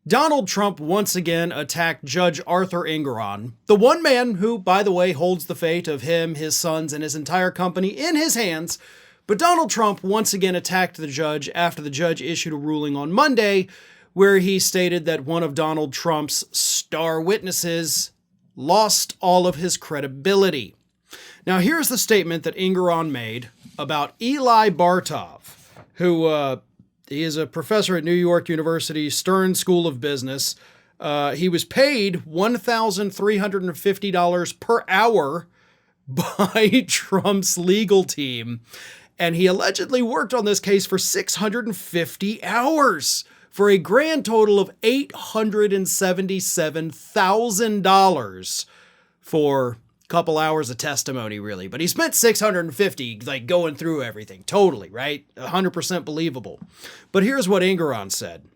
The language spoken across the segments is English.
Donald Trump once again attacked Judge Arthur Engoron, the one man who, by the way, holds the fate of him, his sons, and his entire company in his hands. But Donald Trump once again attacked the judge after the judge issued a ruling on Monday where he stated that one of Donald Trump's star witnesses lost all of his credibility. Now, here's the statement that Engoron made about Eli Bartow, who he is a professor at New York University Stern School of Business. He was paid $1,350 per hour by Trump's legal team, and he allegedly worked on this case for 650 hours for a grand total of $877,000 for a couple hours of testimony, really. But he spent 650 like going through everything, totally, right? 100% believable. But here's what Engoron said.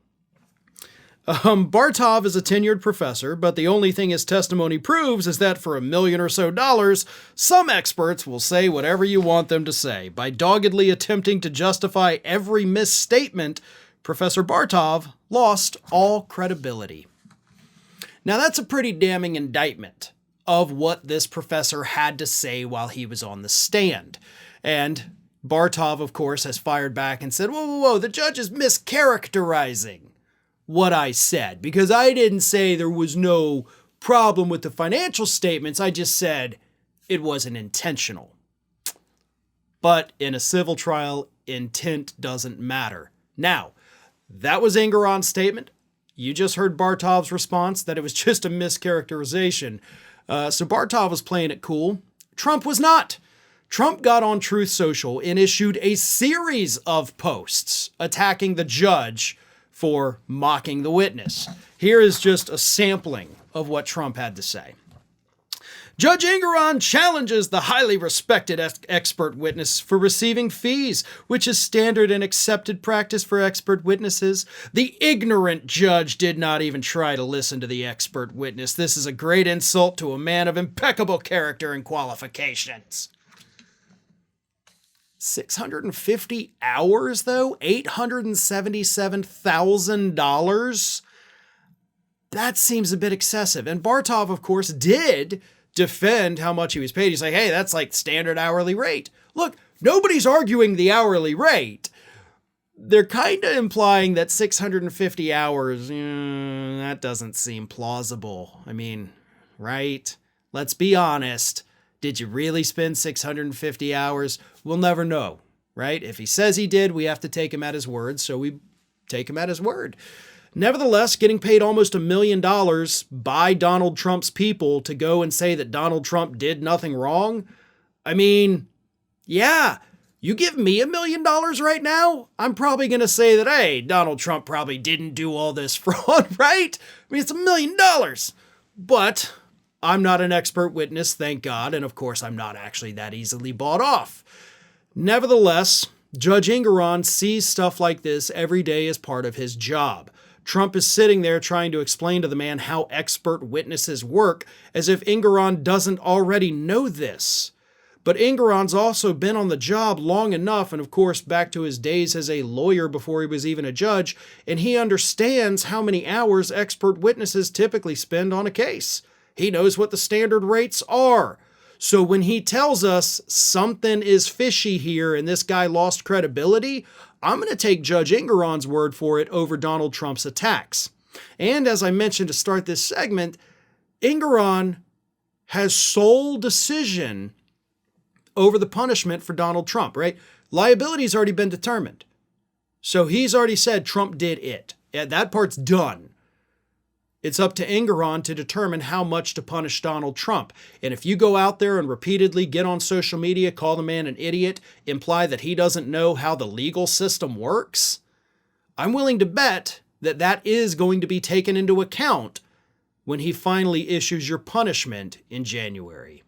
Bartow is a tenured professor, but the only thing his testimony proves is that for $1 million or so, some experts will say whatever you want them to say. By doggedly attempting to justify every misstatement, Professor Bartow lost all credibility. Now that's a pretty damning indictment of what this professor had to say while he was on the stand. And Bartow, of course, has fired back and said, whoa, the judge is mischaracterizing what I said, because I didn't say there was no problem with the financial statements. I just said it wasn't intentional. But in a civil trial, intent doesn't matter. Now, that was Engoron's statement. You just heard Bartow's response that it was just a mischaracterization. So Bartow was playing it cool. Trump was not. Trump got on Truth Social and issued a series of posts attacking the judge for mocking the witness. Here is just a sampling of what Trump had to say. Judge Engoron challenges the highly respected expert witness for receiving fees, which is standard and accepted practice for expert witnesses. The ignorant judge did not even try to listen to the expert witness. This is a great insult to a man of impeccable character and qualifications. 650 hours, though? $877,000? That seems a bit excessive. And Bartow, of course, did defend how much he was paid. He's like, hey, that's like standard hourly rate. Look, nobody's arguing the hourly rate. They're kind of implying that 650 hours, that doesn't seem plausible. I mean, right? Let's be honest. Did you really spend 650 hours? We'll never know, right? If he says he did, we have to take him at his word, so we take him at his word. Nevertheless, getting paid almost $1 million by Donald Trump's people to go and say that Donald Trump did nothing wrong? I mean, yeah, you give me $1 million right now, I'm probably going to say that, hey, Donald Trump probably didn't do all this fraud, right? I mean, it's $1 million. But I'm not an expert witness, thank God, and of course I'm not actually that easily bought off. Nevertheless, Judge Engoron sees stuff like this every day as part of his job. Trump is sitting there trying to explain to the man how expert witnesses work, as if Engoron doesn't already know this. But Engoron's also been on the job long enough, and of course back to his days as a lawyer before he was even a judge, and he understands how many hours expert witnesses typically spend on a case. He knows what the standard rates are. So when he tells us something is fishy here and this guy lost credibility, I'm going to take Judge Engoron's word for it over Donald Trump's attacks. And as I mentioned to start this segment, Engoron has sole decision over the punishment for Donald Trump, right? Liability's already been determined. So he's already said Trump did it. Yeah, that part's done. It's up to Engoron to determine how much to punish Donald Trump. And if you go out there and repeatedly get on social media, call the man an idiot, imply that he doesn't know how the legal system works, I'm willing to bet that that is going to be taken into account when he finally issues your punishment in January.